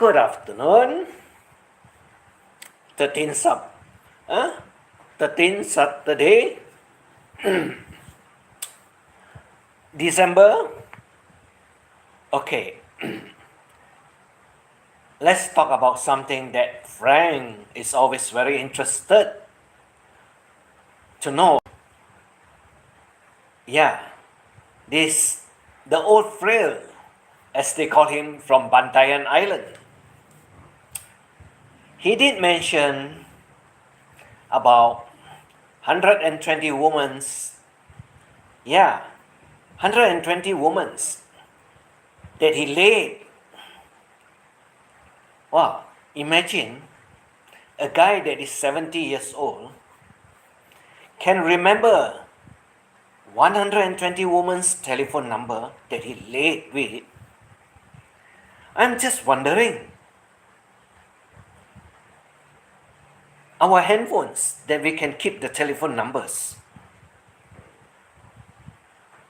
Good afternoon. 13 Saturday, December. Okay, let's talk about something that Frank is always very interested to know. Yeah, the old frail, as they call him, from Bantayan Island. He did mention about 120 women. Yeah, 120 women that he laid. Wow, imagine a guy that is 70 years old can remember 120 women's telephone number that he laid with. I'm just wondering, our handphones that we can keep the telephone numbers.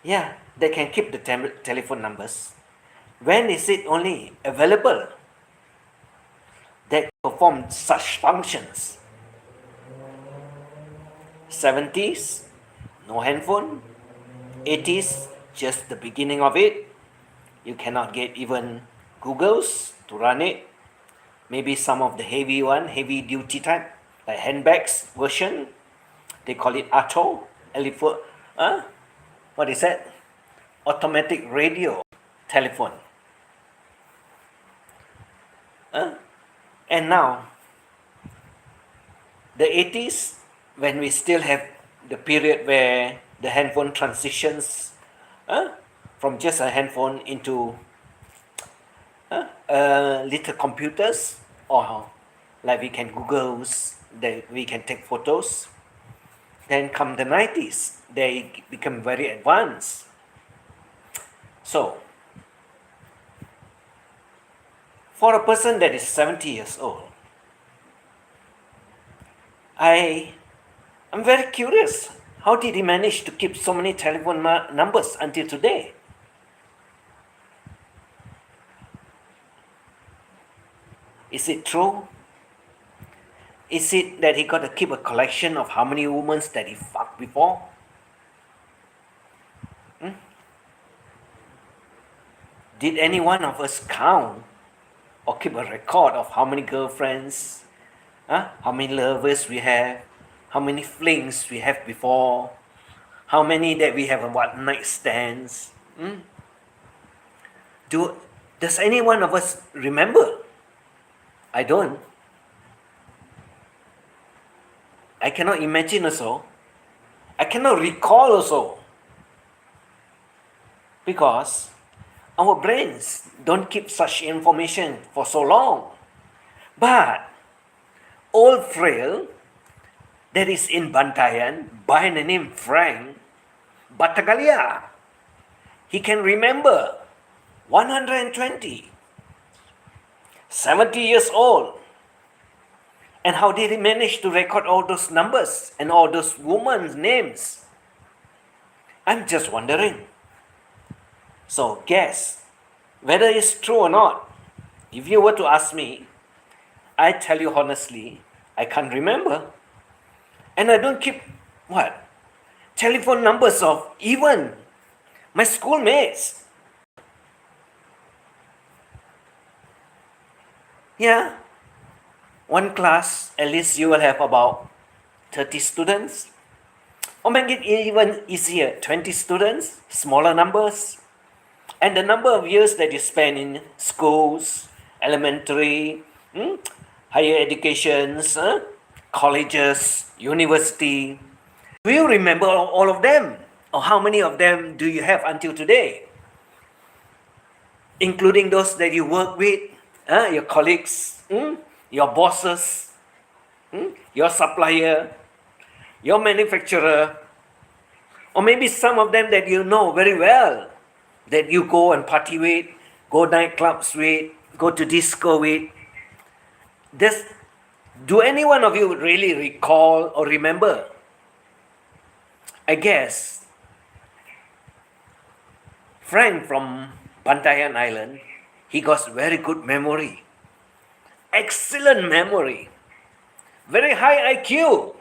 Yeah, they can keep the telephone numbers. When is it only available that perform such functions? 70s, no handphone. 80s, just the beginning of it. You cannot get even Googles to run it. Maybe some of the heavy duty type, like handbags version. They call it ATO, what is that? Automatic radio telephone. And now, the 80s, when we still have the period where the handphone transitions from just a handphone into little computers, or like we can Google, we can take photos. Then come the 90s, they become very advanced. So, for a person that is 70 years old, I'm very curious, how did he manage to keep so many telephone numbers until today? Is it true? Is it that he got to keep a collection of how many women that he fucked before? Did any one of us count or keep a record of how many girlfriends, how many lovers we have, how many flings we have before, how many that we have one night stands? Does any one of us remember? I don't. I cannot imagine also. I cannot recall also. Because our brains don't keep such information for so long. But old frail that is in Bantayan by the name Frank Batagalia, he can remember 120, 70 years old. And how did he manage to record all those numbers and all those women's names? I'm just wondering. So guess whether it's true or not. If you were to ask me, I tell you honestly, I can't remember. And I don't keep telephone numbers of even my schoolmates. Yeah. One class, at least you will have about 30 students. Or make it even easier, 20 students, smaller numbers. And the number of years that you spend in schools, elementary, higher educations, colleges, university. Do you remember all of them? Or how many of them do you have until today? Including those that you work with, your colleagues, your bosses, your supplier, your manufacturer, or maybe some of them that you know very well, that you go and party with, go nightclubs with, go to disco with. Do any one of you really recall or remember? I guess Frank from Bantayan Island, he got very good memory. excellent memory, very high IQ.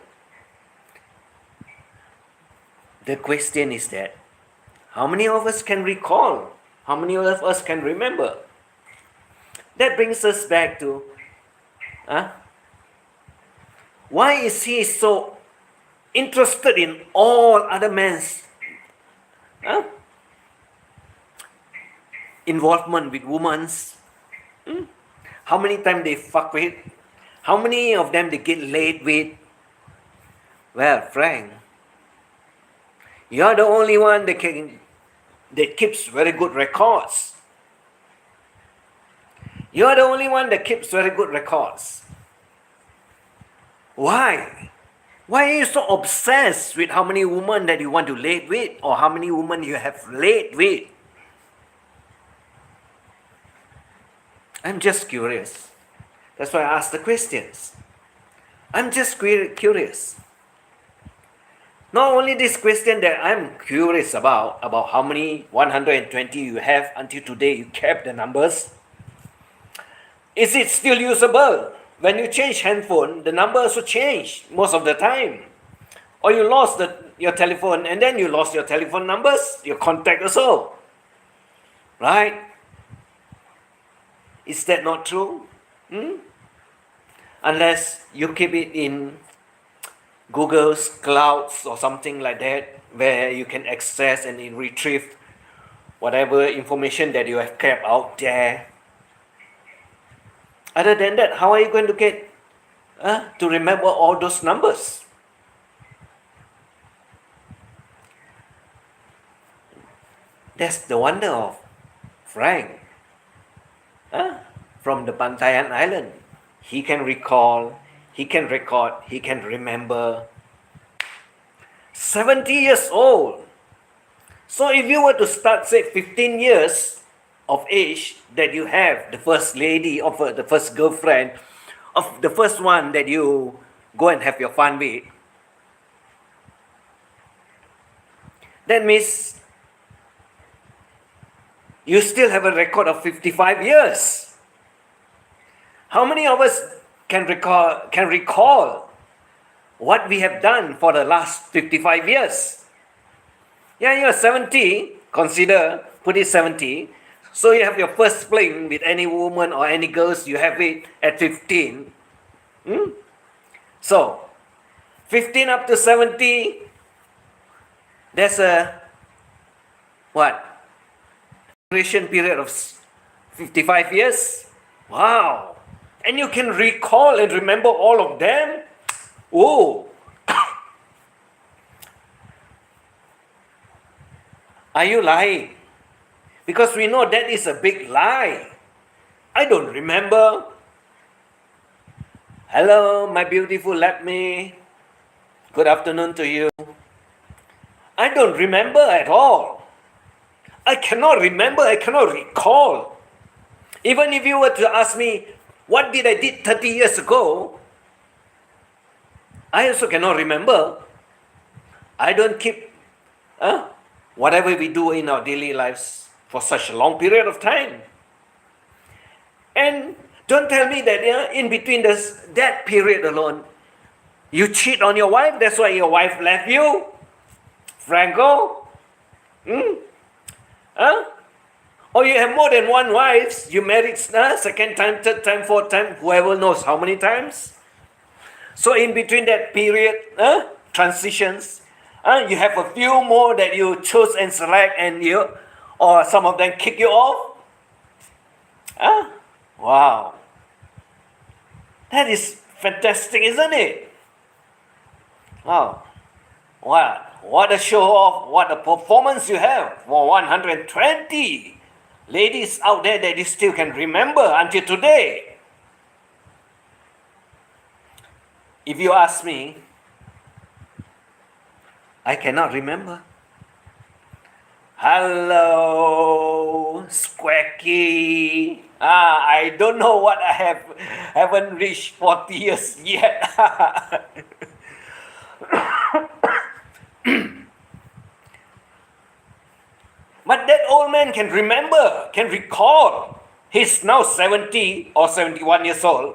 The question is that, how many of us can recall? How many of us can remember? That brings us back to, why is he so interested in all other men's involvement with women's? How many times they fuck with? How many of them they get laid with? Well, Frank, you're the only one that keeps very good records. You're the only one that keeps very good records. Why? Why are you so obsessed with how many women that you want to lay with, or how many women you have laid with? I'm just curious. That's why I ask the questions. I'm just curious. Not only this question that I'm curious about how many 120 you have until today, you kept the numbers. Is it still usable? When you change handphone, the number also change most of the time. Or you lost your telephone and then you lost your telephone numbers, your contact also. Right? Is that not true? Unless you keep it in Google's clouds or something like that, where you can access and retrieve whatever information that you have kept out there. Other than that, how are you going to get to remember all those numbers? That's the wonder of Frank. From the Bantayan Island. He can recall, he can record, he can remember. 70 years old. So if you were to start, say, 15 years of age that you have the first lady of the first girlfriend, of the first one that you go and have your fun with, that means you still have a record of 55 years. How many of us can recall what we have done for the last 55 years? Yeah, you're 70, put it 70. So you have your first fling with any woman or any girls, you have it at 15. So, 15 up to 70, there's a, duration period of 55 years? Wow! And you can recall and remember all of them? Oh! Are you lying? Because we know that is a big lie. I don't remember. Hello, my beautiful Lapme. Good afternoon to you. I don't remember at all. I cannot remember, I cannot recall. Even if you were to ask me, what did I did 30 years ago? I also cannot remember. I don't keep whatever we do in our daily lives for such a long period of time. And don't tell me that in between that period alone, you cheat on your wife, that's why your wife left you? FRANKo? Or you have more than one wife, you married second time, third time, fourth time, whoever knows how many times. So in between that period, transitions, you have a few more that you chose and select, and or some of them kick you off. Wow. That is fantastic, isn't it? Wow. What a show off, what a performance you have for 120 ladies out there that you still can remember until today. If you ask me, I cannot remember. Hello, Squacky. I don't know what I haven't reached 40 years yet. But that old man can remember, can recall. He's now 70 or 71 years old.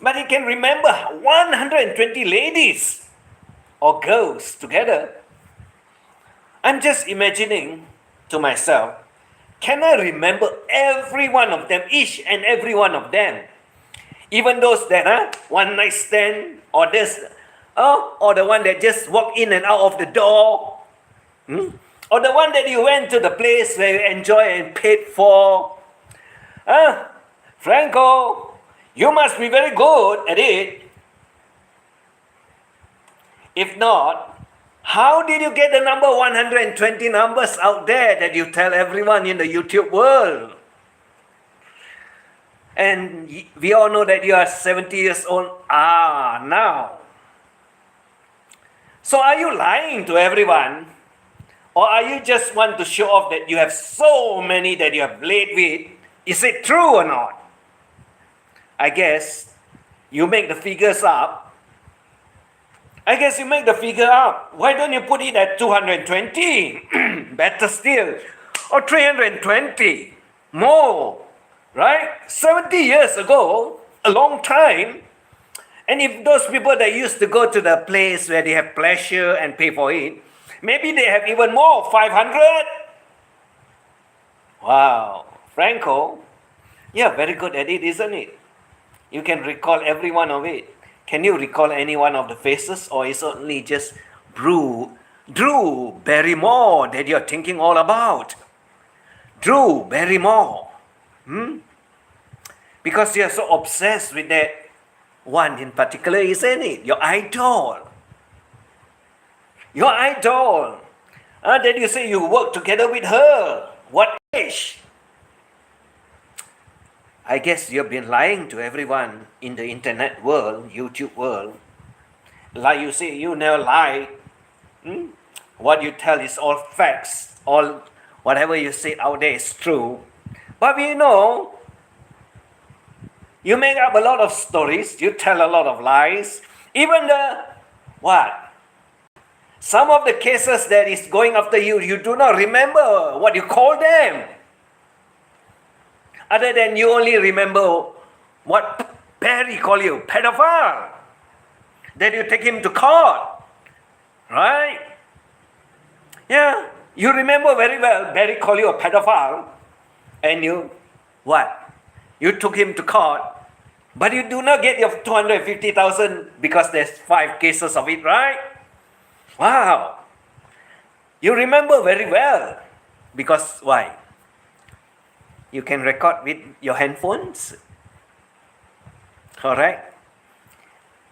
But he can remember 120 ladies or girls together. I'm just imagining to myself, can I remember every one of them, each and every one of them? Even those that one night stand, or this, or the one that just walk in and out of the door, or the one that you went to the place where you enjoy and paid for. Franco, you must be very good at it. If not, how did you get the number 120 numbers out there that you tell everyone in the YouTube world? And we all know that you are 70 years old now. So are you lying to everyone? Or are you just want to show off that you have so many that you have laid with? Is it true or not? I guess you make the figures up. Why don't you put it at 220? Better still. Or 320. More. Right? 70 years ago, a long time. And if those people that used to go to the place where they have pleasure and pay for it, maybe they have even more, 500. Wow. Franco, you're very good at it, isn't it? You can recall every one of it. Can you recall any one of the faces, or is it only just Drew Barrymore that you're thinking all about? Drew Barrymore. Because you're so obsessed with that one in particular, isn't it? Your idol. That you say you work together with her. What age? I guess you've been lying to everyone in the internet world, YouTube world. Like you say, you never lie. What you tell is all facts. All whatever you say out there is true. But we know you make up a lot of stories. You tell a lot of lies. Even some of the cases that is going after you, you do not remember what you call them. Other than you only remember what Barry called you, pedophile. Then you take him to court. Right? Yeah. You remember very well, Barry called you a pedophile. And you took him to court. But you do not get your 250,000 because there's 5 cases of it, right? Wow. You remember very well. Because why? You can record with your handphones. Alright?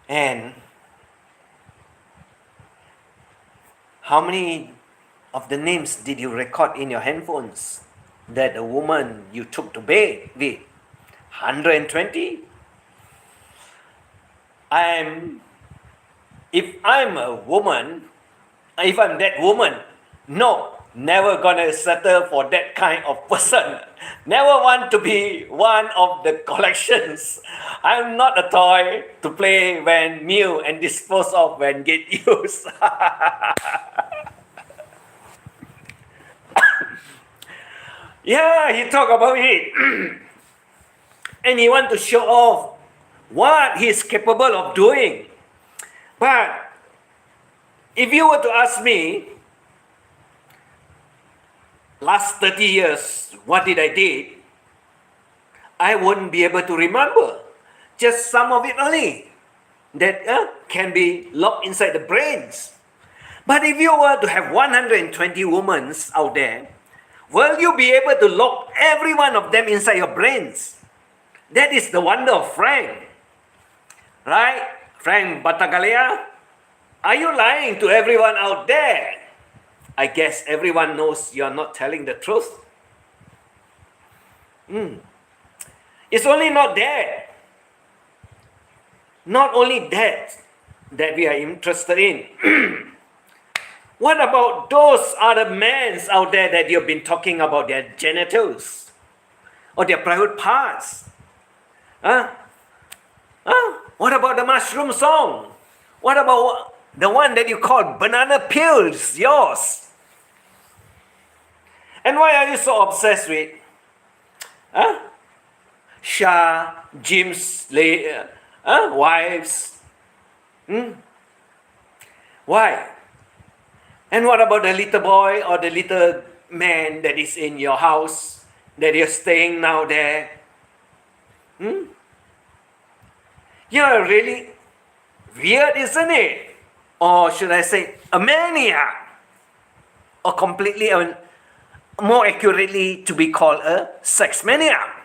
And how many of the names did you record in your handphones that the woman you took to bed with? 120? If I'm that woman, no, never gonna settle for that kind of person. Never want to be one of the collections. I'm not a toy to play when new and dispose of when get used. Yeah, he talk about it. And he want to show off what he's capable of doing. But if you were to ask me, last 30 years, what did I do? I wouldn't be able to remember. Just some of it only that can be locked inside the brains. But if you were to have 120 women out there, will you be able to lock every one of them inside your brains? That is the wonder of Frank. Right? Frank Batagalia? Are you lying to everyone out there? I guess everyone knows you're not telling the truth. It's only not that. Not only that we are interested in. What about those other men out there that you've been talking about, their genitals or their private parts? What about the mushroom song? What about the one that you call banana peels, yours? And why are you so obsessed with Shah, Jim's Wives. Hmm? Why? And what about the little boy or the little man that is in your house that you're staying now there? You're really weird, isn't it? Or should I say, a maniac? Or completely, more accurately, to be called a sex maniac.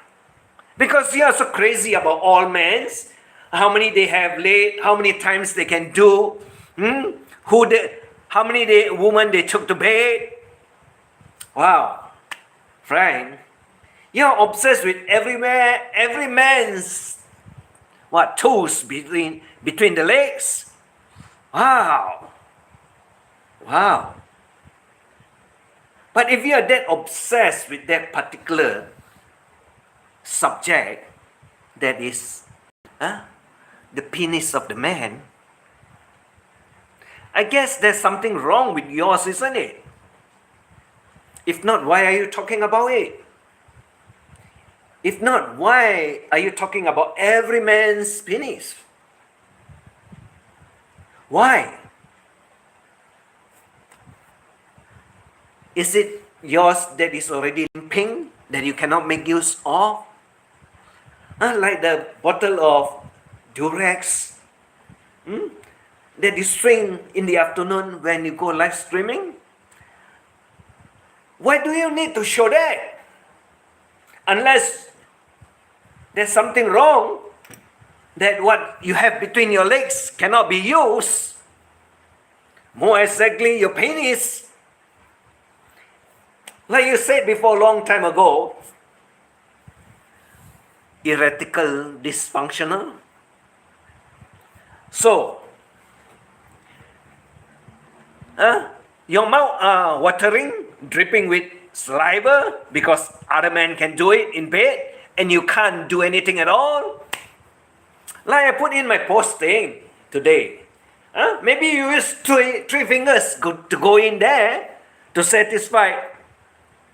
Because you are so crazy about all men, how many they have laid, how many times they can do, how many women they took to bed. Wow, Frank, you're obsessed with every man's toes between the legs. Wow. But if you are that obsessed with that particular subject, that is the penis of the man, I guess there's something wrong with yours, isn't it? If not, why are you talking about it? If not, why are you talking about every man's penis? Why? Is it yours that is already pink that you cannot make use of? Like the bottle of Durex that you drink in the afternoon when you go live streaming? Why do you need to show that? Unless there's something wrong, that what you have between your legs cannot be used. More exactly, your penis. Like you said before, a long time ago, erectile dysfunctional. So, your mouth are watering, dripping with saliva because other men can do it in bed and you can't do anything at all. Like I put in my posting today. Maybe you use three fingers to go in there to satisfy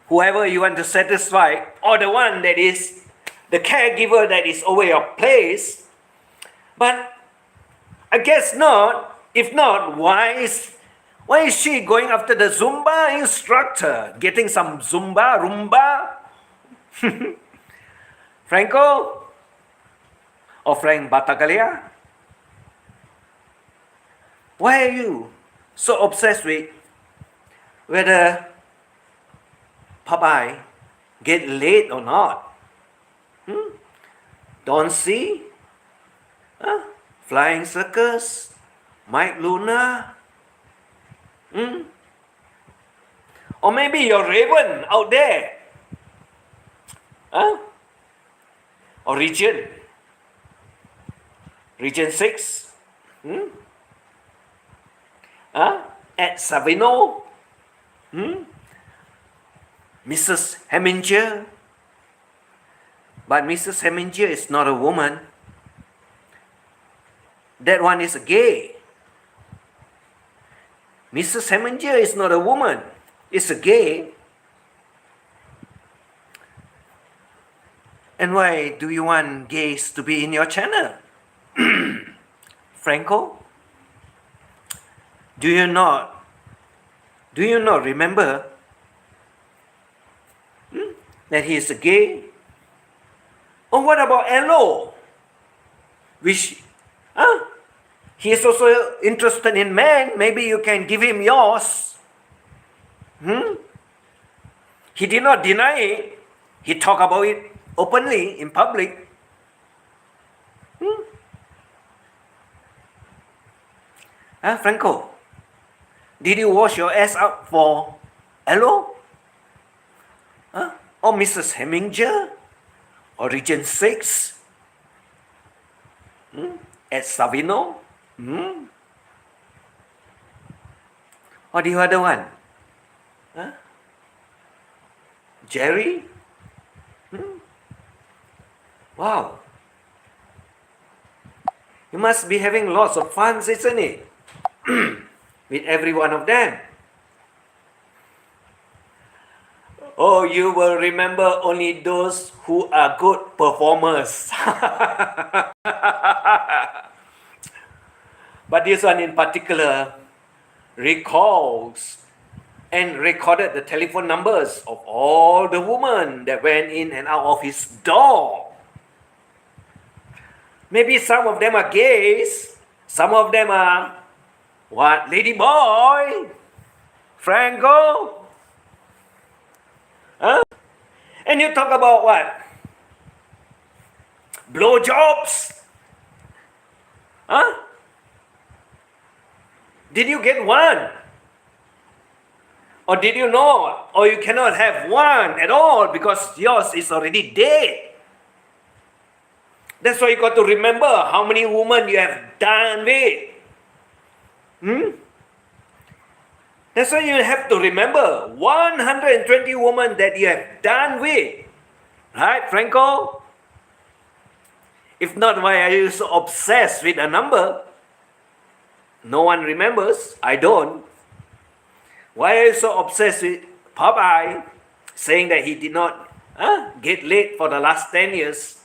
whoever you want to satisfy, or the one that is the caregiver that is over your place. But I guess not. If not, why is she going after the Zumba instructor, getting some Rumba? Franco? Or Frank Bataglia? Why are you so obsessed with whether Popeye get laid or not? Don't see? Flying Circus? Mike Luna? Or maybe you're Raven out there? Or Region 6? At Savino? Mrs. Heminger? But Mrs. Heminger is not a woman. That one is a gay. Mrs. Heminger is not a woman. It's a gay. And why do you want gays to be in your channel? Franco? Do you not remember that he is a gay? Or what about Elo? Which, he is also interested in men. Maybe you can give him yours. He did not deny it. He talked about it openly in public. Franco, did you wash your ass up for Elo? Or Mrs. Heminger? Or Region 6? At Savino? Or the other one? Jerry? Wow. You must be having lots of fun, isn't it? With every one of them. Oh, you will remember only those who are good performers. But this one in particular recalls and recorded the telephone numbers of all the women that went in and out of his door. Maybe some of them are gays, some of them are what? Lady boy, FRANKo. Huh? And you talk about what? Blowjobs. Huh? Did you get one? Or did you not? Or you cannot have one at all because yours is already dead. That's why you got to remember how many women you have done with. That's why you have to remember 120 women that you have done with. Right, FRANKo? If not, why are you so obsessed with a number? No one remembers. I don't. Why are you so obsessed with Popeye saying that he did not get laid for the last 10 years?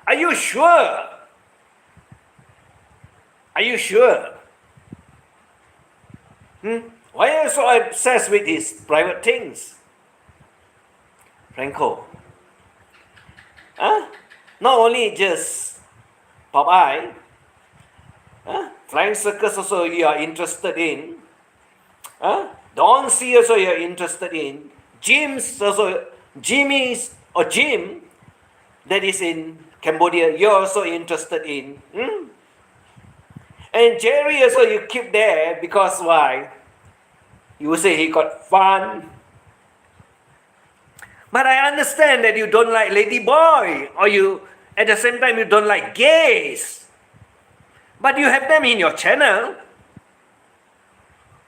Are you sure? Are you sure? Why are you so obsessed with his private things? FRANKo. Not only just Popeye, Flying Circus also you are interested in. Don C also you are interested in. Jimmy's or Jim that is in Cambodia you're also interested in. And Jerry also you keep there because why? You say he got fun. But I understand that you don't like lady boy or you at the same time you don't like gays. But you have them in your channel.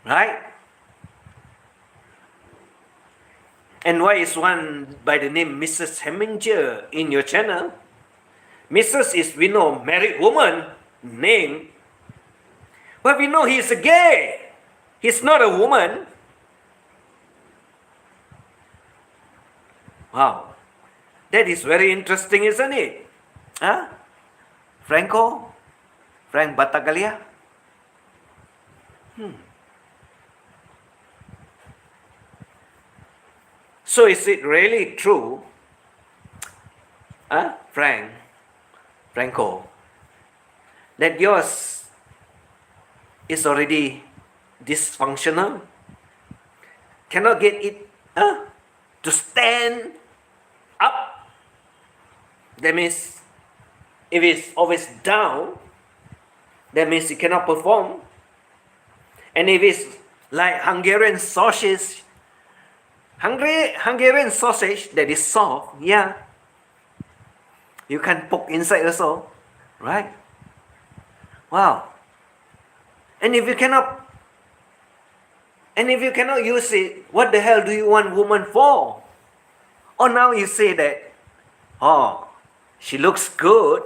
Right? And why is one by the name Mrs. Heminger in your channel? Mrs. is, we know, married woman name. But we know he's a gay. He's not a woman. Wow. That is very interesting, isn't it? FRANKo? Frank Batagalia? So is it really true, FRANKo, that yours is already dysfunctional? Cannot get it to stand up? That means if it's always down, that means it cannot perform. And if it's like Hungarian sausage that is soft, you can poke inside also, right? Wow. And if you cannot use it, what the hell do you want woman for? Or now you say that, she looks good.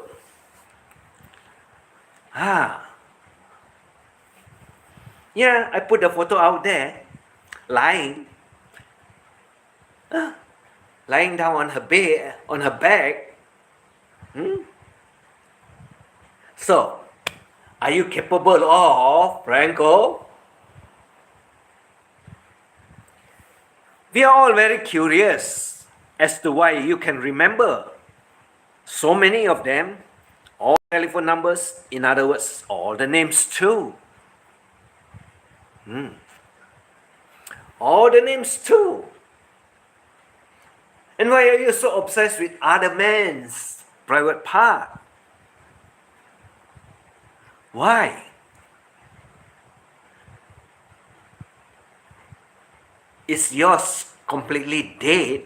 Yeah, I put the photo out there, lying down on her bed, on her back. So, are you capable of, FRANKo? We are all very curious as to why you can remember so many of them, all telephone numbers, in other words, all the names too. All the names too. And why are you so obsessed with other men's private part? Why? Is yours completely dead?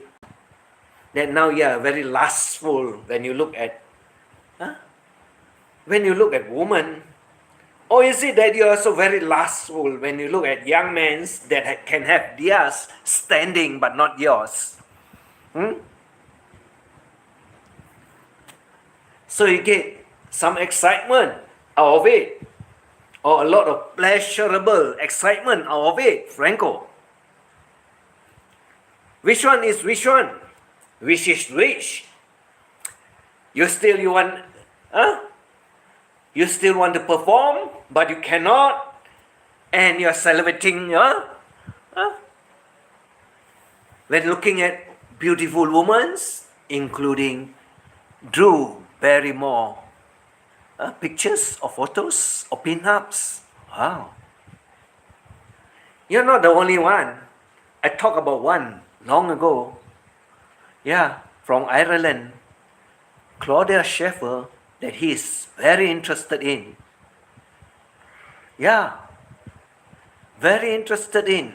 That now you are very lustful when you look at women? Or is it that you are so very lustful when you look at young men that can have theirs standing but not yours? So you get some excitement out of it, or a lot of pleasurable excitement out of it, FRANKo. Which one is which one? Which is which? You want, You still want to perform, but you cannot, and you're salivating, when looking at beautiful women, including Drew Barrymore, pictures or photos or pin-ups. Wow. You're not the only one. I talked about one long ago. Yeah, from Ireland, Claudia Schiffer, that he's very interested in. Yeah, very interested in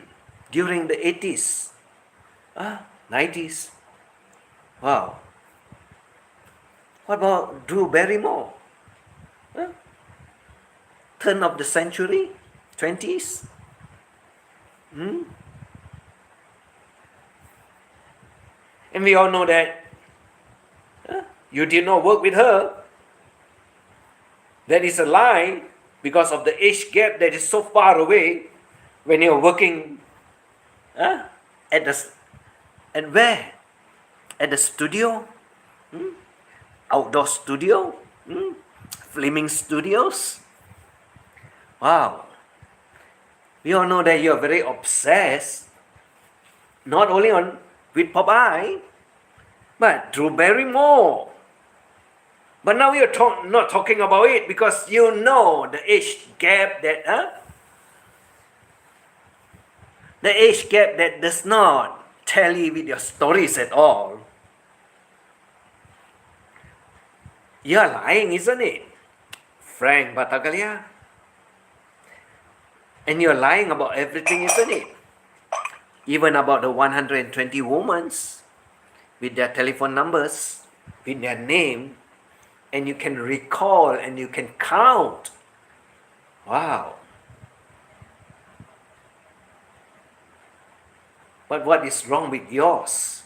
during the 80s, 90s. Wow. What about Drew Barrymore? Turn of the century, 20s. And we all know that you did not work with her. That is a lie because of the age gap that is so far away when you're working at where? At the studio? Outdoor studio? Filming studios? Wow. We all know that you're very obsessed, not only with Popeye, but Drew Barrymore. But now we are not talking about it because you know the age gap that, the age gap that does not tally with your stories at all. You're lying, isn't it, Frank Battaglia? And you're lying about everything, isn't it? Even about the 120 women with their telephone numbers, with their name, and you can recall and you can count. Wow. But what is wrong with yours?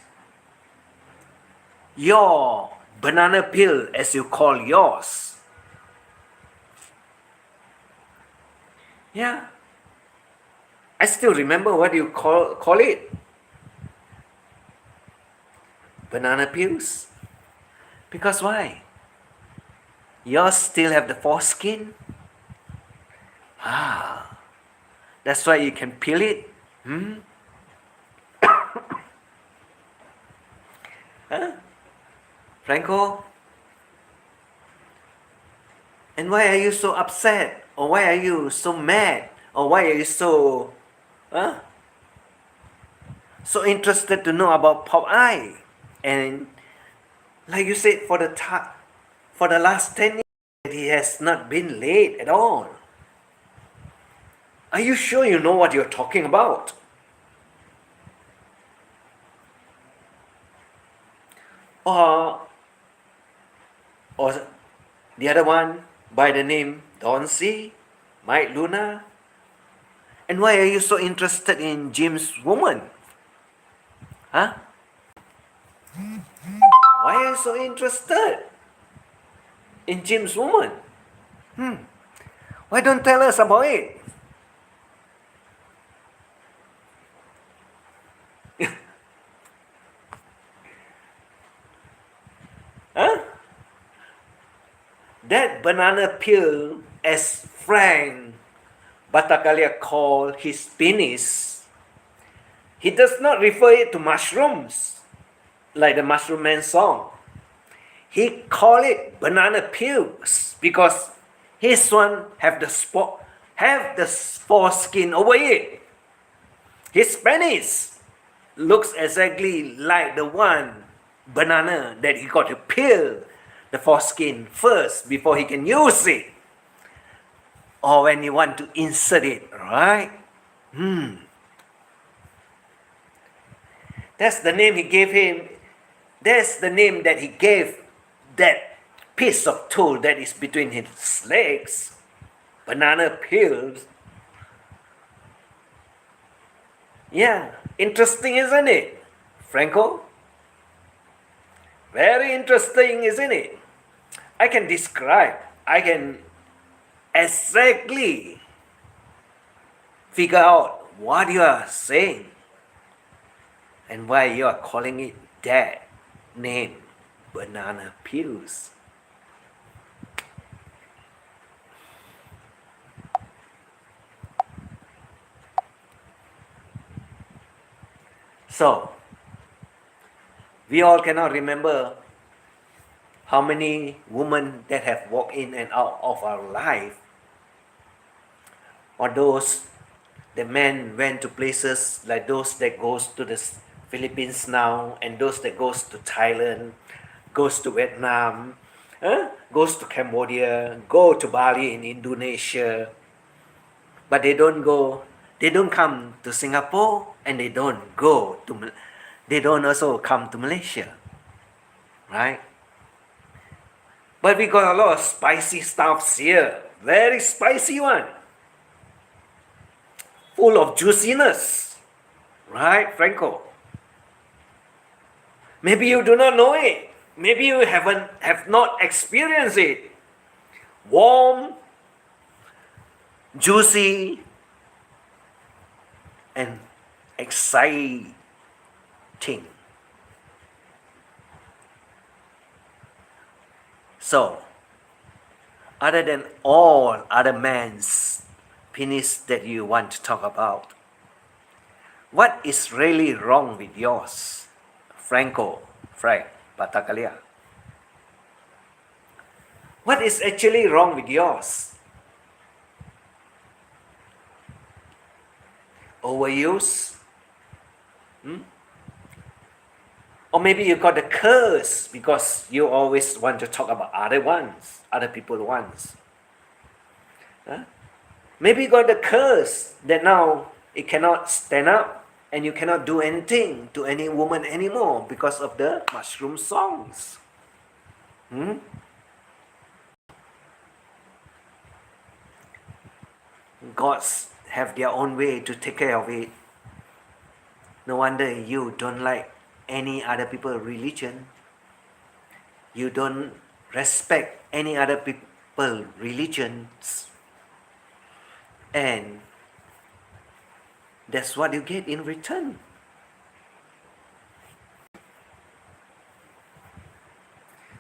Your banana peel, as you call yours. Yeah. I still remember what you call it. Banana peels. Because why? Yours still have the foreskin. That's why you can peel it. FRANKo? And why are you so upset? Or why are you so mad? Or why are you so so interested to know about Popeye? And like you said, for the last 10 years, he has not been late at all. Are you sure you know what you're talking about? Or the other one by the name Don C, Mike Luna. And why are you so interested in Jim's woman? Why are you so interested in Jim's woman? Why don't tell us about it? That banana peel, as Frank Battaglia called his penis, he does not refer it to mushrooms, like the Mushroom Man song. He called it banana peels because his one have the foreskin over it. His penis looks exactly like the one banana that he got to peel the foreskin first before he can use it. Or when you want to insert it, right? That's the name he gave him. That's the name that he gave that piece of tool that is between his legs. Banana peels. Yeah, interesting, isn't it, FRANKo? Very interesting, isn't it? I can exactly figure out what you are saying and why you are calling it that name, banana peels. So, we all cannot remember how many women that have walked in and out of our life, or those the men went to places like those that goes to the Philippines now, and those that goes to Thailand, goes to Vietnam, goes to Cambodia, go to Bali in Indonesia, but they don't come to Singapore, and they don't also come to Malaysia, right? But we got a lot of spicy stuffs here, very spicy one, full of juiciness, right, FRANKo? Maybe you do not know it. Maybe you have not experienced it. Warm, juicy, and exciting. So, other than all other men's penis that you want to talk about, what is really wrong with yours, FRANKo, Frank Patakalia? What is actually wrong with yours? Overuse? Or maybe you got the curse because you always want to talk about other people ones. Maybe you got the curse that now it cannot stand up and you cannot do anything to any woman anymore because of the mushroom songs. Gods have their own way to take care of it. No wonder you don't like any other people's religion. You don't respect any other people's religions. And that's what you get in return.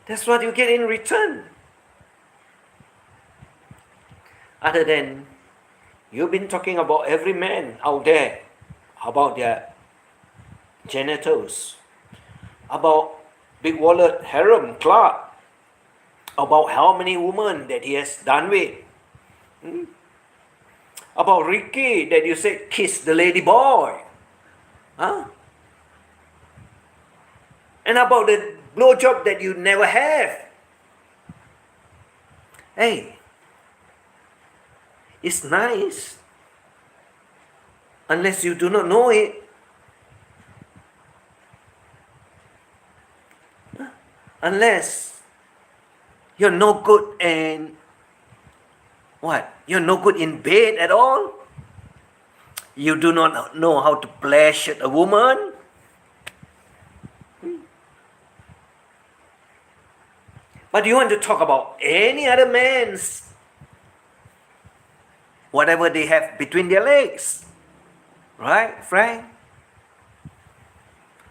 That's what you get in return. Other than you've been talking about every man out there, about their genitals, about Big Wallet Harem Club, about how many women that he has done with. About Ricky that you said kiss the lady boy. And about the blowjob that you never have. Hey, it's nice. Unless you do not know it. Unless you're no good and what? You're no good in bed at all? You do not know how to pleasure a woman? But you want to talk about any other man's whatever they have between their legs. Right, Frank?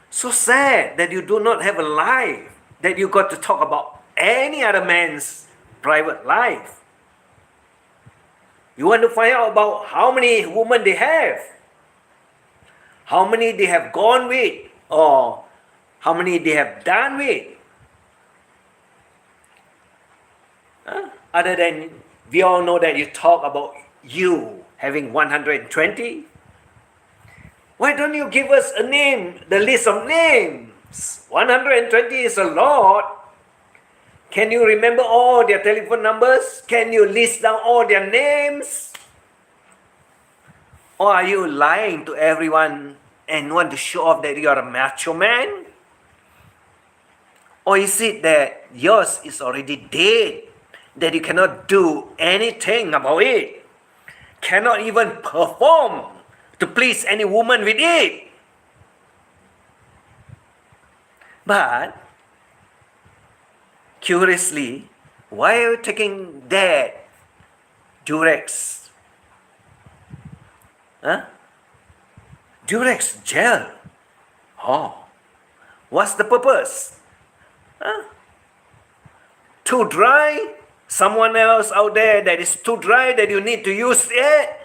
So sad that you do not have a life, that you got to talk about any other man's private life. You want to find out about how many women they have, how many they have gone with, or how many they have done with. Other than we all know that you talk about you having 120. Why don't you give us a name, the list of names? 120 is a lot. Can you remember all their telephone numbers? Can you list down all their names? Or are you lying to everyone and want to show off that you are a macho man? Or is it that yours is already dead, that you cannot do anything about it? Cannot even perform to please any woman with it? But curiously, why are you taking that Durex? Durex gel. Oh, what's the purpose? Too dry? Someone else out there that is too dry that you need to use it?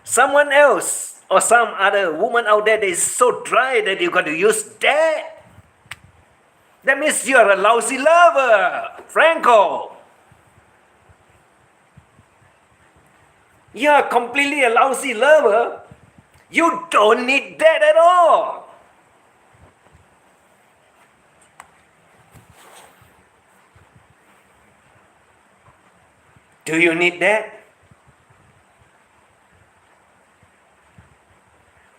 Someone else or some other woman out there that is so dry that you got to use that. That means you're a lousy lover, Franco. You're completely a lousy lover. You don't need that at all. Do you need that?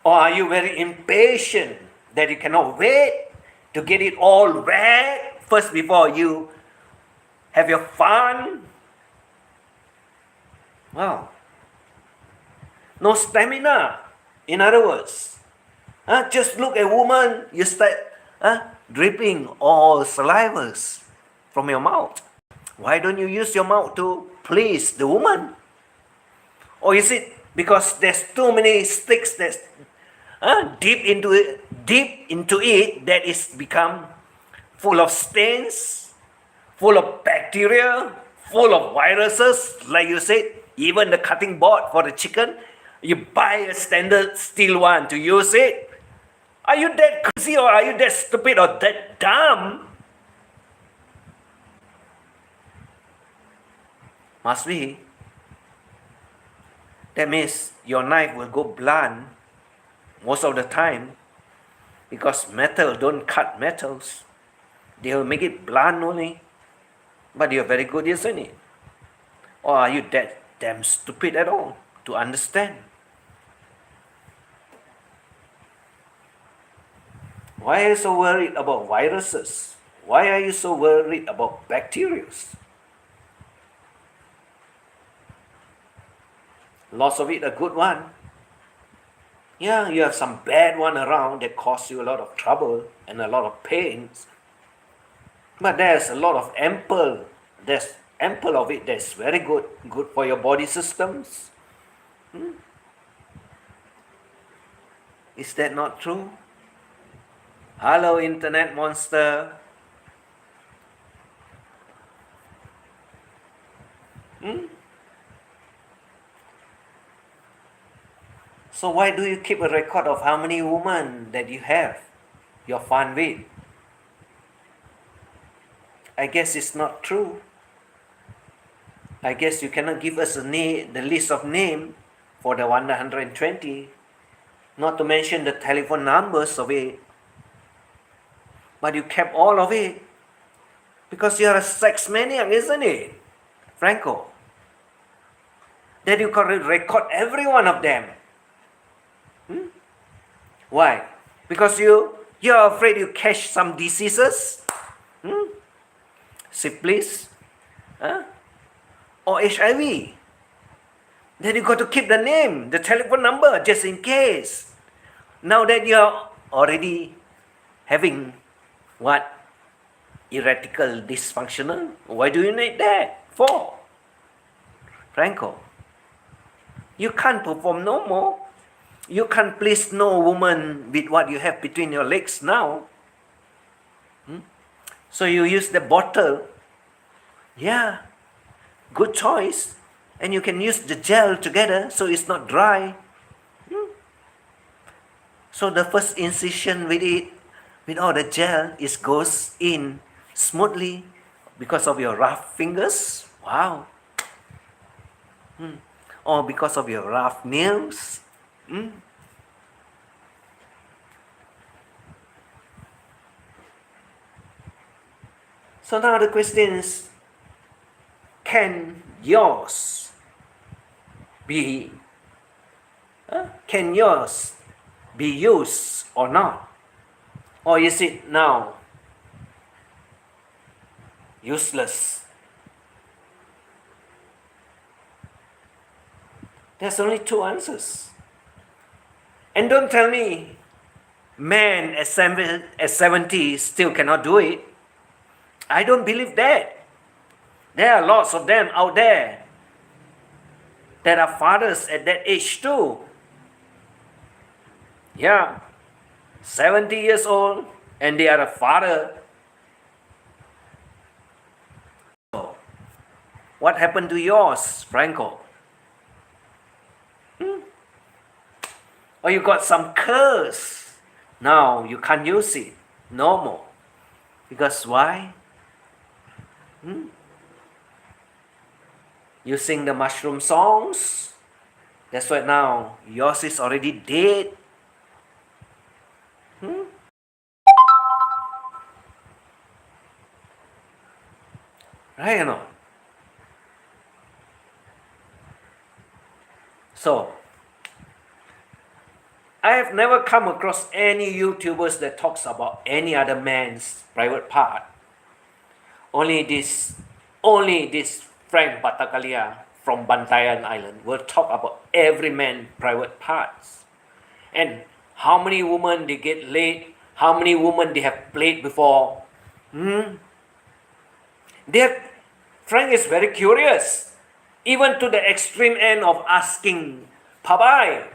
Or are you very impatient that you cannot wait to get it all wet first before you have your fun? Wow. No stamina. In other words, just look at a woman, you start dripping all salivas from your mouth. Why don't you use your mouth to please the woman? Or is it because there's too many sticks that's deep into it that is become full of stains, full of bacteria, full of viruses, like you said, even the cutting board for the chicken, you buy a standard steel one to use it. Are you that crazy, or are you that stupid, or that dumb? Must be. That means your knife will go blunt most of the time, because metal don't cut metals. They will make it blunt only. But you're very good, isn't it? Or are you that damn stupid at all to understand? Why are you so worried about viruses? Why are you so worried about bacteria? Lots of it a good one. Yeah, you have some bad one around that cause you a lot of trouble and a lot of pains. But there's a lot of there's ample of it that's very good for your body systems. Is that not true? Hello, internet monster. So why do you keep a record of how many women that you have, you're fun with? I guess it's not true. I guess you cannot give us the list of names for the 120, not to mention the telephone numbers of it. But you kept all of it because you're a sex maniac, isn't it, Franco? That you can record every one of them. Why? Because you're afraid you catch some diseases, syphilis, or HIV. Then you got to keep the name, the telephone number, just in case. Now that you're already having erectile dysfunctional, why do you need that for, Franco? You can't perform no more. You can't please no woman with what you have between your legs now. So you use the bottle. Yeah, good choice. And you can use the gel together so it's not dry. So the first incision with all the gel, goes in smoothly because of your rough fingers. Wow. Or because of your rough nails. So now the question is, can yours be used or not? Or is it now useless? There's only two answers. And don't tell me men at 70 still cannot do it. I don't believe that. There are lots of them out there that are fathers at that age too. Yeah, 70 years old and they are a father. What happened to yours, Franco? Or you got some curse. Now you can't use it no more. Because why? You sing the mushroom songs. That's why now yours is already dead. Right or not? So, I have never come across any YouTubers that talks about any other man's private part. Only this Frank Batagalia from Bantayan Island will talk about every man's private parts. And how many women they get laid, how many women they have played before. Frank is very curious, even to the extreme end of asking, Papai,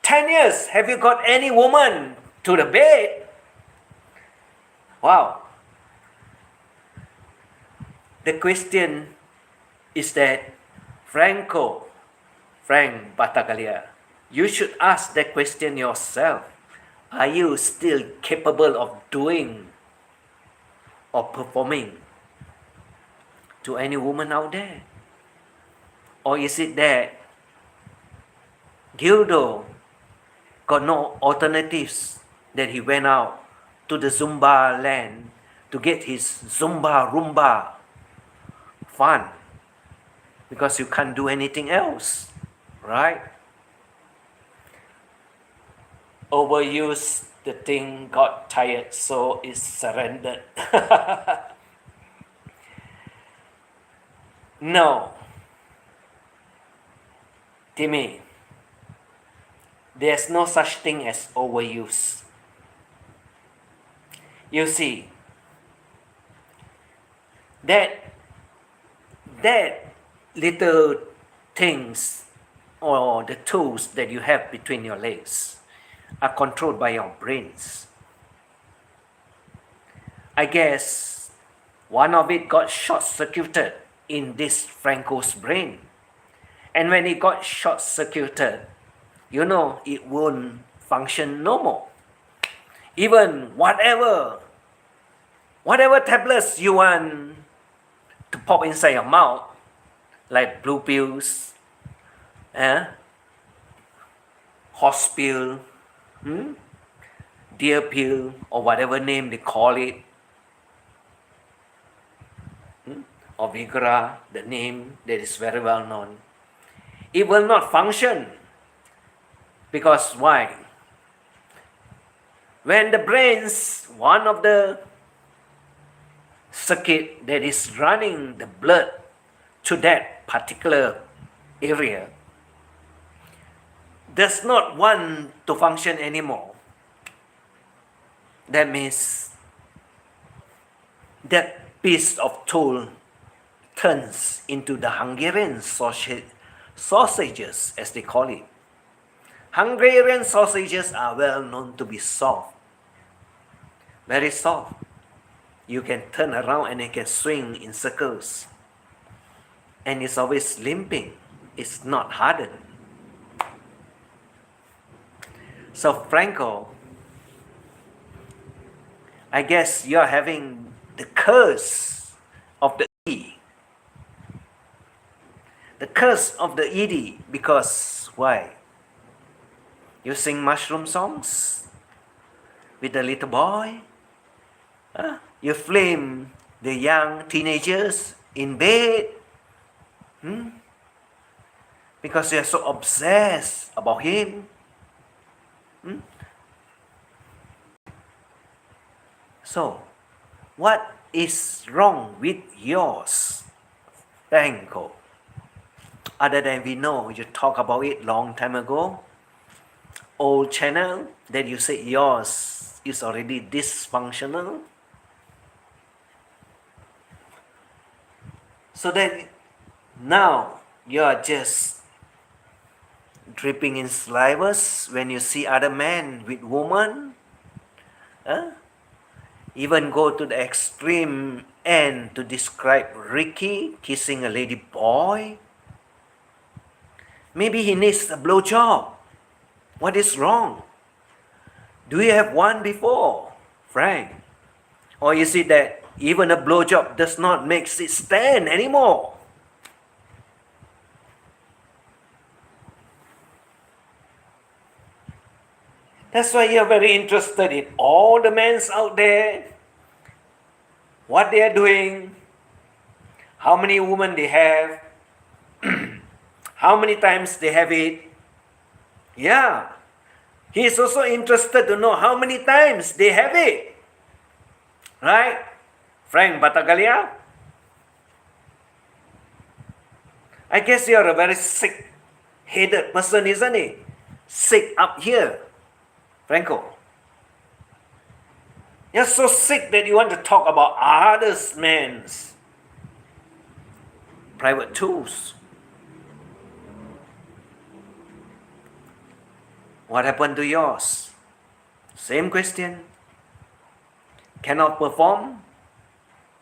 10 years, have you got any woman to the bed? Wow. The question is that Frank Batagalia, you should ask that question yourself. Are you still capable of doing or performing to any woman out there? Or is it that Gildo got no alternatives, that he went out to the Zumba land to get his Zumba Rumba fun, because you can't do anything else, right? Overuse, the thing got tired, so it surrendered. No, Timmy, there's no such thing as overuse. You see, that little things or the tools that you have between your legs are controlled by your brains. I guess one of it got short-circuited in this Franco's brain. And when it got short-circuited, it won't function no more. Even whatever tablets you want to pop inside your mouth, like blue pills, horse pill, deer pill, or whatever name they call it, or Vigra, the name that is very well known, it will not function. Because why? When the brains, one of the circuit that is running the blood to that particular area does not want to function anymore, that means that piece of tool turns into the Hungarian sausages, as they call it. Hungarian sausages are well known to be soft, very soft. You can turn around and it can swing in circles. And it's always limping. It's not hardened. So Franco, I guess you're having the curse of the E. The curse of the ED, because why? You sing mushroom songs with the little boy. You flame the young teenagers in bed. Because you're so obsessed about him. So, what is wrong with yours, Franco? Other than we know, you talk about it long time ago. Old channel that you say yours is already dysfunctional. So then now you are just dripping in salivas when you see other men with woman. Even go to the extreme end to describe Ricky kissing a lady boy. Maybe he needs a blowjob. What is wrong? Do you have one before, Frank? Or is it that even a blowjob does not make it stand anymore? That's why you're very interested in all the men out there, what they are doing, how many women they have, how many times they have it. Yeah, he is also interested to know how many times they have it. Right? Frank Batagalia? I guess you're a very sick-headed person, isn't it? Sick up here, FRANKo. You're so sick that you want to talk about others' men's private tools. What happened to yours? Same question. Cannot perform?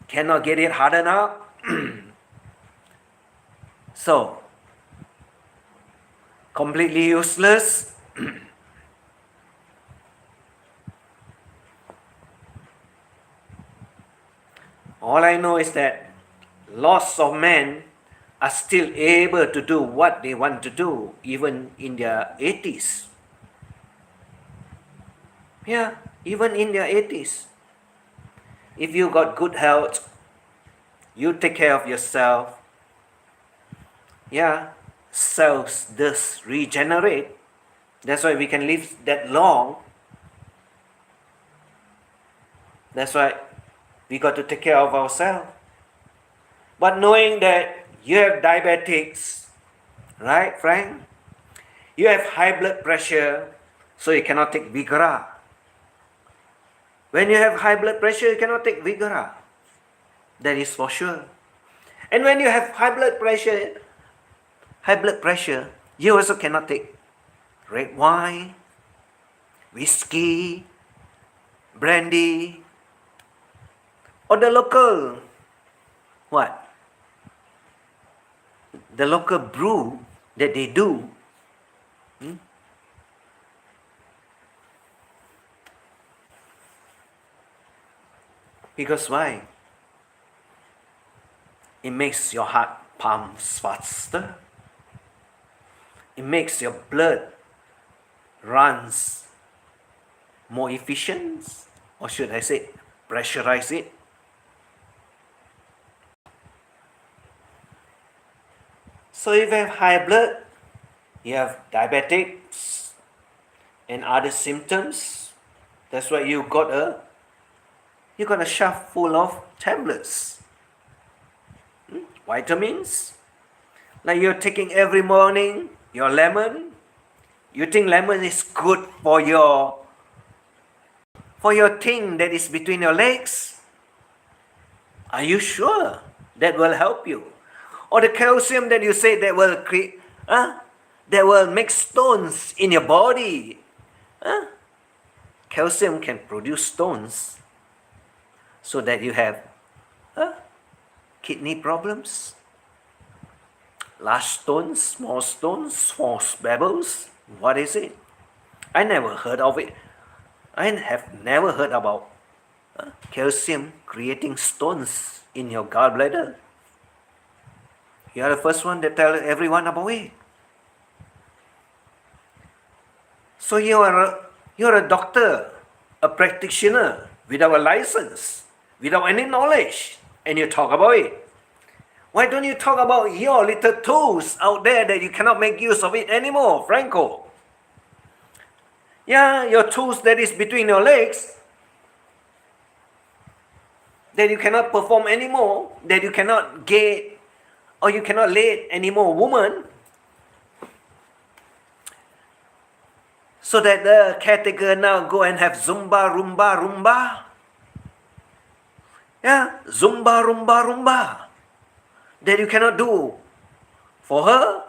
Cannot get it hard enough? So, completely useless? All I know is that lots of men are still able to do what they want to do, even in their 80s. Yeah, even in their 80s. If you got good health, you take care of yourself. Yeah, cells does regenerate. That's why we can live that long. That's why we got to take care of ourselves. But knowing that you have diabetics, right, Frank? You have high blood pressure, so you cannot take Viagra. When you have high blood pressure, you cannot take Viagra. That is for sure. And when you have high blood pressure, you also cannot take red wine, whiskey, brandy, or the local, what? The local brew that they do. Because why? It makes your heart pump faster. It makes your blood runs more efficient, or should I say, pressurize it. So if you have high blood, you have diabetics and other symptoms. That's why you got a shelf full of tablets, vitamins. Like you're taking every morning your lemon. You think lemon is good for your thing that is between your legs? Are you sure that will help you? Or the calcium that you say that will create, that will make stones in your body. Calcium can produce stones so that you have kidney problems, large stones, small stones, false bubbles. What is it? I never heard of it. I have never heard about calcium creating stones in your gallbladder. You are the first one that tell everyone about it. So you are a doctor, a practitioner without a license, without any knowledge, and you talk about it. Why don't you talk about your little tools out there that you cannot make use of it anymore, FRANKo? Yeah, your tools that is between your legs, that you cannot perform anymore, that you cannot get, or you cannot lay any more woman, so that the caretaker now go and have Zumba, Rumba. Yeah, Zumba, Rumba. That you cannot do for her.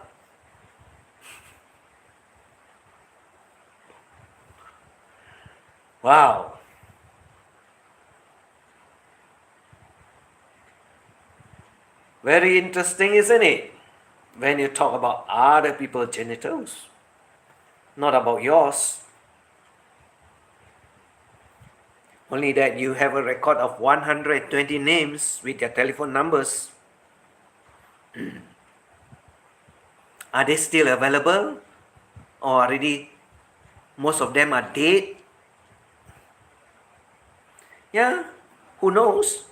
Wow. Very interesting, isn't it? When you talk about other people's genitals. not about yours. Only that you have a record of 120 names with their telephone numbers. Are they still available? Or already most of them are dead? Yeah, who knows?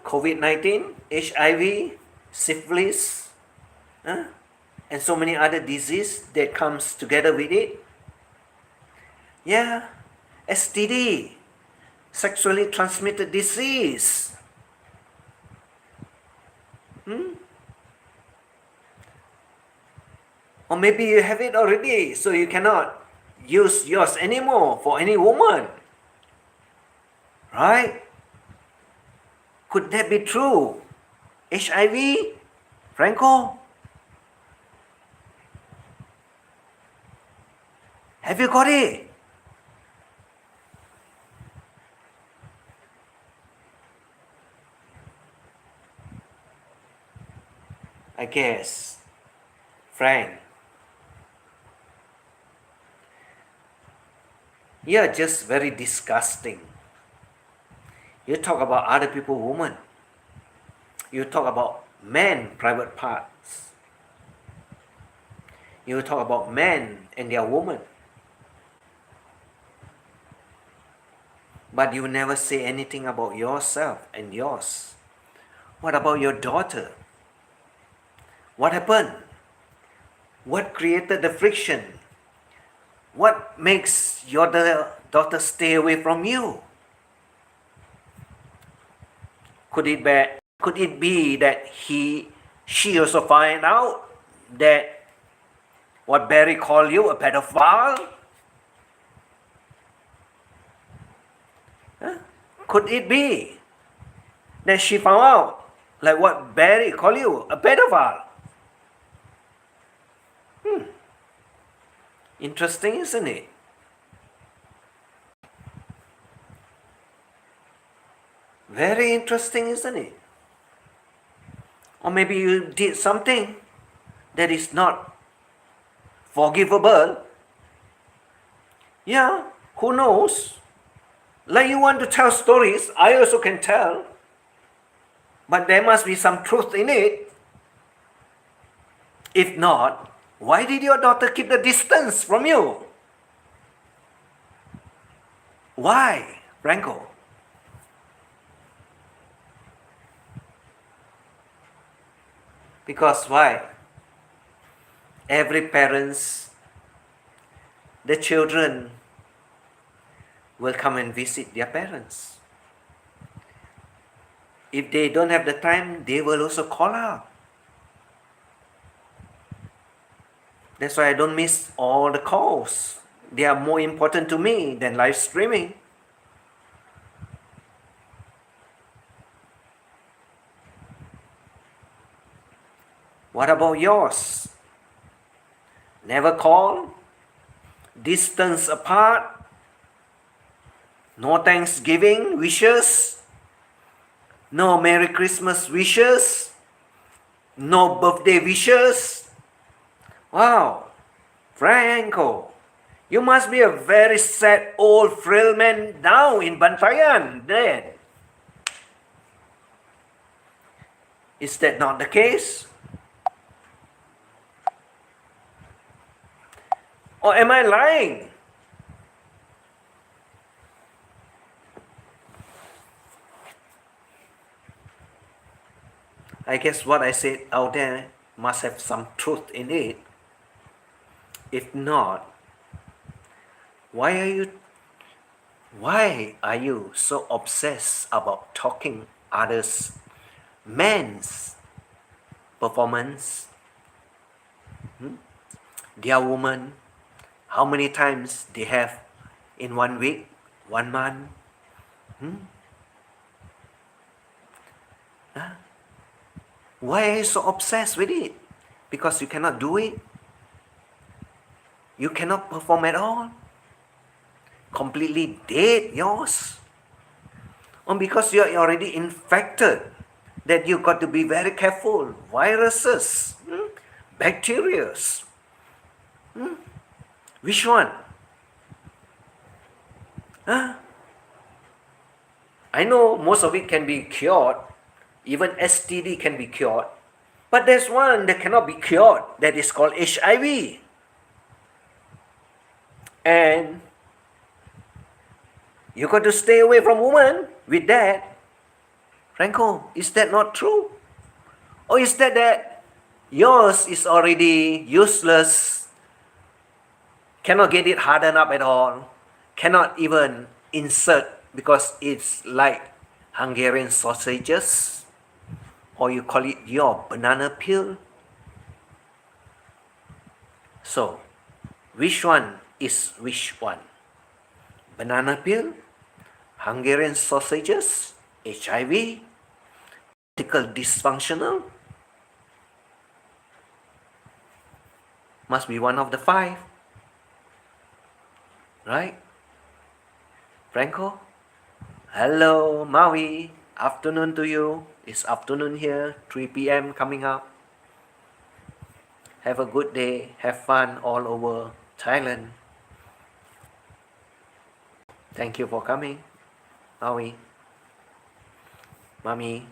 COVID-19, HIV, syphilis, and so many other diseases that comes together with it. Yeah, STD, sexually transmitted disease. Or maybe you have it already, so you cannot use yours anymore for any woman. Right? Could that be true? HIV? FRANKo? Have you got it? I guess. Frank, you're just very disgusting. You talk about other people, woman. You talk about men, private parts. You talk about men and their woman. But you never say anything about yourself and yours. What about your daughter? What happened? What created the friction? What makes your daughter stay away from you? Could it be that she also find out that what Barry called you a pedophile? Huh? Could it be that she found out like what Barry called you a pedophile? Interesting, isn't it? Very interesting, isn't it? Or maybe you did something that is not forgivable. Yeah, who knows? Like you want to tell stories, I also can tell. But there must be some truth in it. If not, why did your daughter keep the distance from you? Why, FRANKo? Because why? Every parents, the children will come and visit their parents. If they don't have the time, they will also call up. That's why I don't miss all the calls. They are more important to me than live streaming. What about yours? Never call? Distance apart? No Thanksgiving wishes? No Merry Christmas wishes? No birthday wishes? Wow, FRANKo, you must be a very sad old frail man now in Bantayan then. Is that not the case? Or am I lying? I guess what I said out there must have some truth in it. If not, why are you so obsessed about talking others' men's performance? Their woman, how many times they have in 1 week, 1 month? Why are you so obsessed with it? Because you cannot do it? You cannot perform at all? Completely dead, yours? Or because you are already infected, that you got to be very careful. Viruses, bacteria. Which one? Huh? I know most of it can be cured. Even STD can be cured. But there's one that cannot be cured. That is called HIV. And you got to stay away from women with that. FRANKo, is that not true? Or is that yours is already useless, cannot get it hardened up at all, cannot even insert because it's like Hungarian sausages, or you call it your banana peel? So, which one is which one? Banana peel, Hungarian sausages, HIV, political dysfunctional? Must be one of the 5. Right? FRANKo? Hello, Maui. Afternoon to you. It's afternoon here, 3 p.m. coming up. Have a good day. Have fun all over Thailand. Thank you for coming, Maui. Mommy.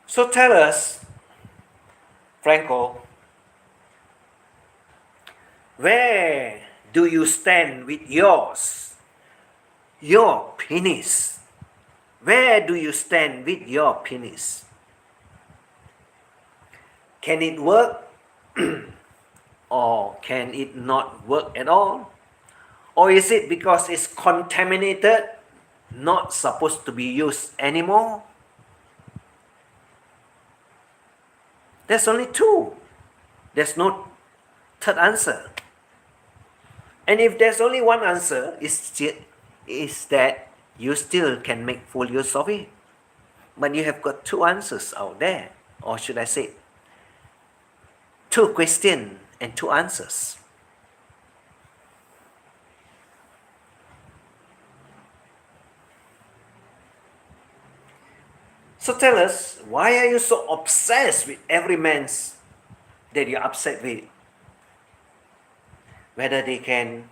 So tell us, FRANKo, where do you stand with yours? Your penis. Where do you stand with your penis? Can it work? Or can it not work at all? Or is it because it's contaminated, not supposed to be used anymore? There's only 2. There's no third answer. And if there's only one answer, is that you still can make full use of it. But you have got 2 answers out there. Or should I say, 2 questions and 2 answers. So tell us, why are you so obsessed with every man's that you're upset with? Whether they can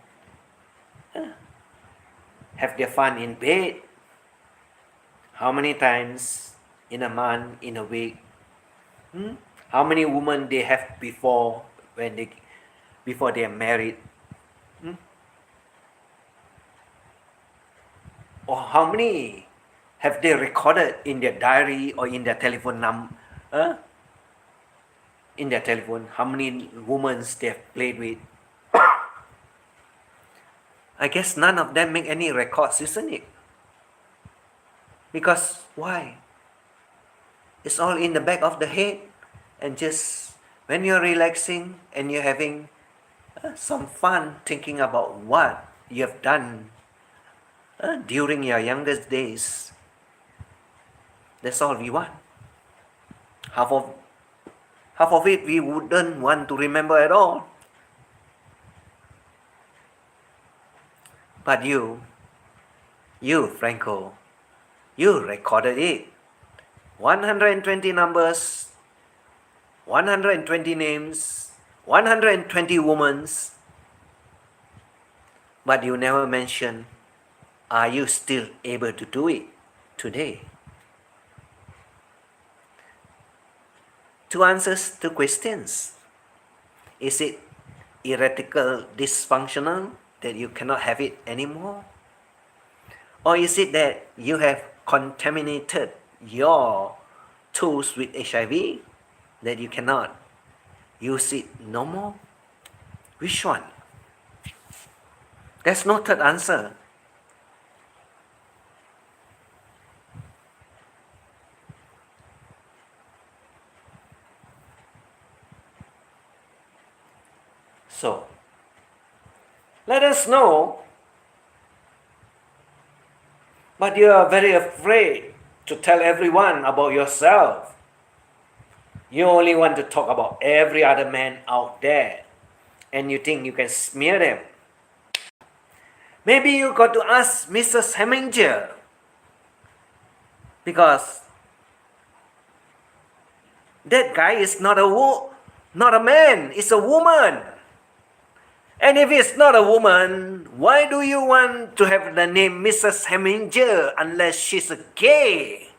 have their fun in bed, how many times in a month, in a week, how many women they have before they are married, or how many have they recorded in their diary or in their telephone number? In their telephone, how many women they have played with? I guess none of them make any records, isn't it? Because why? It's all in the back of the head, and just when you're relaxing and you're having some fun thinking about what you have done during your youngest days. That's all we want. Half of it we wouldn't want to remember at all. But you, FRANKo, you recorded it. 120 numbers, 120 names, 120 women. But you never mention, are you still able to do it today? 2 answers, 2 questions. Is it erectile dysfunctional that you cannot have it anymore? Or is it that you have contaminated your tools with HIV that you cannot use it no more? Which one? There's no third answer. So, let us know. But you are very afraid to tell everyone about yourself. You only want to talk about every other man out there, and you think you can smear them. Maybe you got to ask Mrs. Heminger, because That guy is not a man, it's a woman. And if it's not a woman, why do you want to have the name Mrs. Heminger unless she's a gay?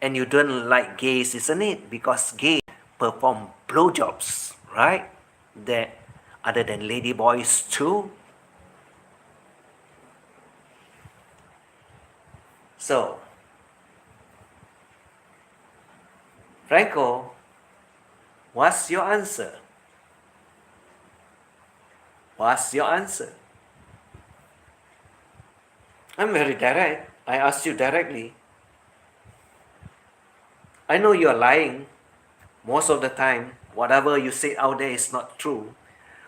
And you don't like gays, isn't it? Because gays perform blowjobs, right? That other than ladyboys too. So, FRANKo, what's your answer? What's your answer? I'm very direct. I asked you directly. I know you're lying. Most of the time, whatever you say out there is not true.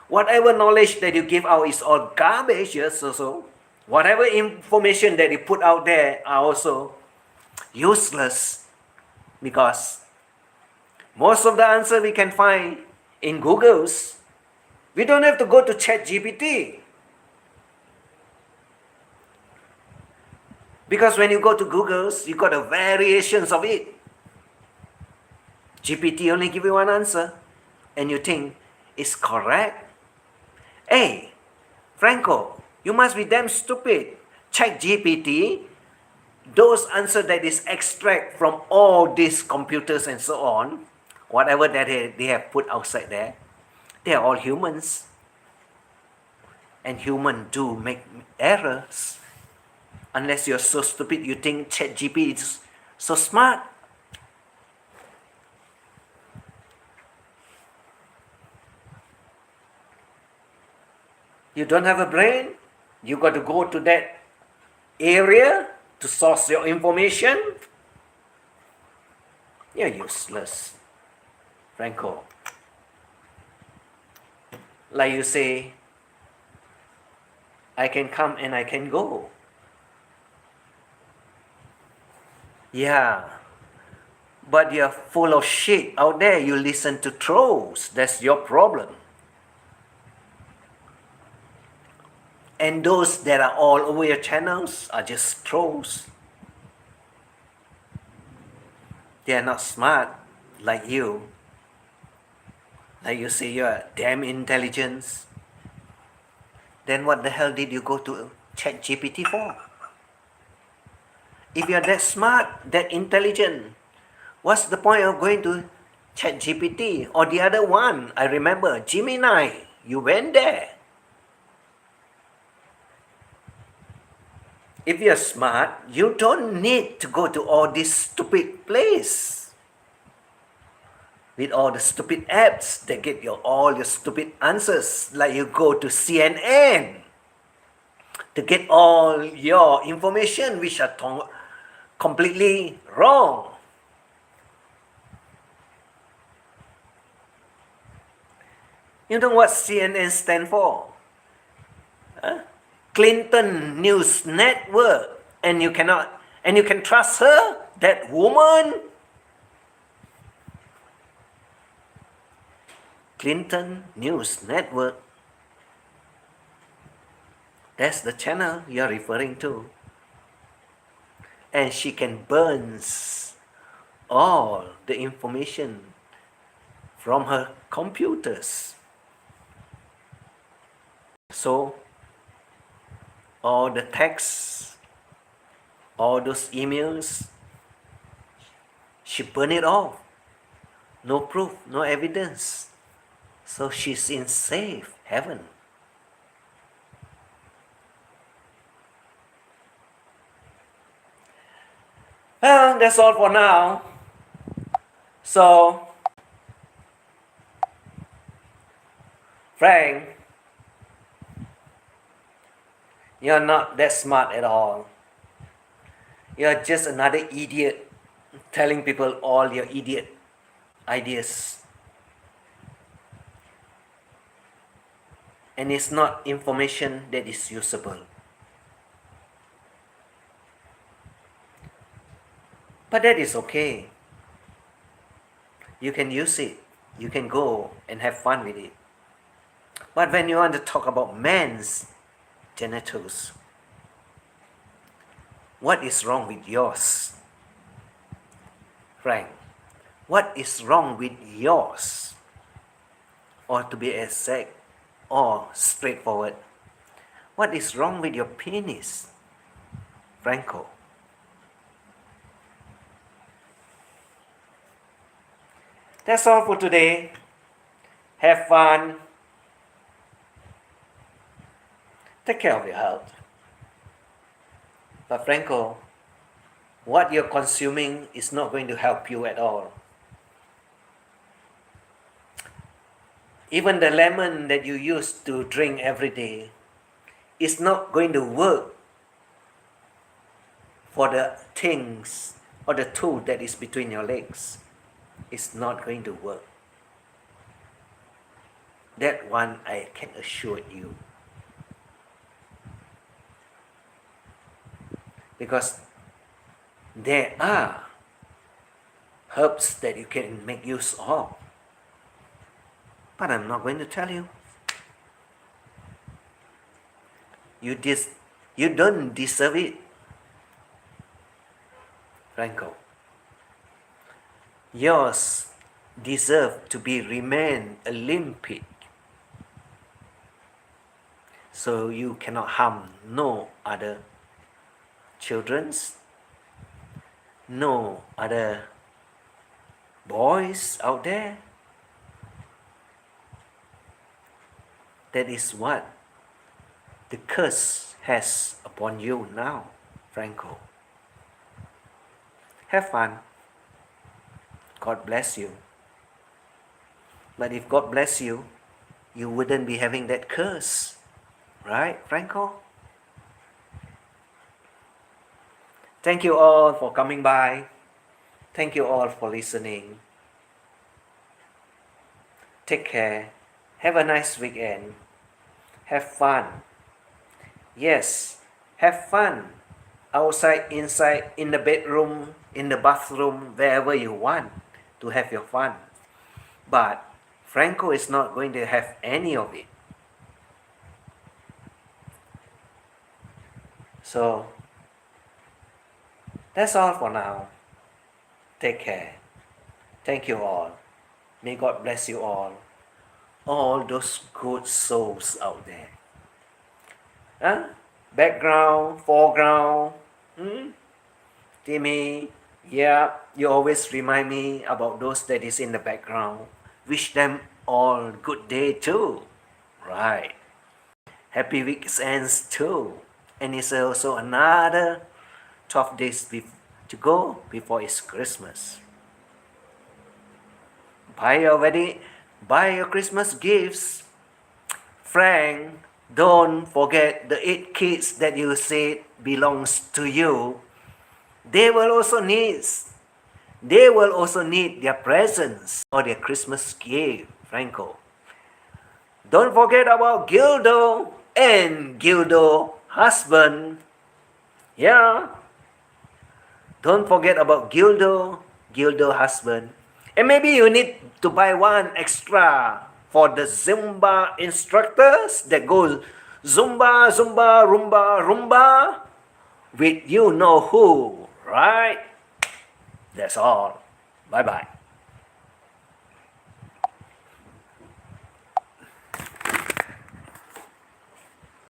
Whatever knowledge that you give out is all garbage, yes, so whatever information that you put out there are also useless, because most of the answer we can find in Google's. We don't have to go to ChatGPT. Because when you go to Google's, you got the variations of it. GPT only give you one answer, and you think it's correct. Hey, FRANKo, you must be damn stupid. Check GPT. Those answers that is extract from all these computers and so on, whatever that they have put outside there, they are all humans. And humans do make errors. Unless you're so stupid you think ChatGPT is so smart. You don't have a brain? You got to go to that area to source your information? You're useless, FRANKo. Like you say, I can come and I can go. Yeah, but you're full of shit out there. You listen to trolls. That's your problem. And those that are all over your channels are just trolls. They are not smart like you. Like you say you're damn intelligence. Then what the hell did you go to ChatGPT for? If you're that smart, that intelligent, what's the point of going to ChatGPT or the other one? I remember Gemini. You went there. If you're smart, you don't need to go to all this stupid place with all the stupid apps that get all your stupid answers. Like you go to CNN to get all your information, which are completely wrong. You know what CNN stands for? Huh? Clinton News Network. And you can trust her, that woman? Clinton News Network. That's the channel you're referring to. And she can burn all the information from her computers. So, all the texts, all those emails, she burned it off. No proof, no evidence. So she's in safe heaven. Well, that's all for now. So, Frank, you're not that smart at all. You're just another idiot telling people all your idiot ideas. And it's not information that is usable. But that is okay. You can use it. You can go and have fun with it. But when you want to talk about men's genitals, what is wrong with yours? Frank, What is wrong with yours? Or to be exact or straightforward, what is wrong with your penis, Franco? That's all for today. Have fun. Take care of your health. But Franco, what you're consuming is not going to help you at all. Even the lemon that you used to drink every day is not going to work for the things or the tool that is between your legs. It's not going to work. That one I can assure you. Because there are herbs that you can make use of. But I'm not going to tell you. You don't deserve it, Franco. Yours deserve to be remain Olympic. So you cannot harm no other children's, no other boys out there. That is what the curse has upon you now, Franco. Have fun. God bless you. But if God bless you, you wouldn't be having that curse. Right, Franco? Thank you all for coming by. Thank you all for listening. Take care. Have a nice weekend. Have fun. Yes, have fun. Outside, inside, in the bedroom, in the bathroom, wherever you want to have your fun. But Franco is not going to have any of it. So, that's all for now. Take care. Thank you all. May God bless you all those good souls out there. Huh? Background, foreground. Timmy, yeah, you always remind me about those that is in the background. Wish them all good day too. Right. Happy weekends too. And it's also another 12 days to go before it's Christmas. Buy your Christmas gifts. Frank, don't forget the 8 kids that you said belongs to you. They will also need their presents or their Christmas gift, Franco. Don't forget about Gildo and Gildo husband. Yeah. Don't forget about Gildo husband. And maybe you need to buy one extra for the Zumba instructors that goes Zumba, Zumba, Rumba, Rumba with you know who, right? That's all. Bye-bye.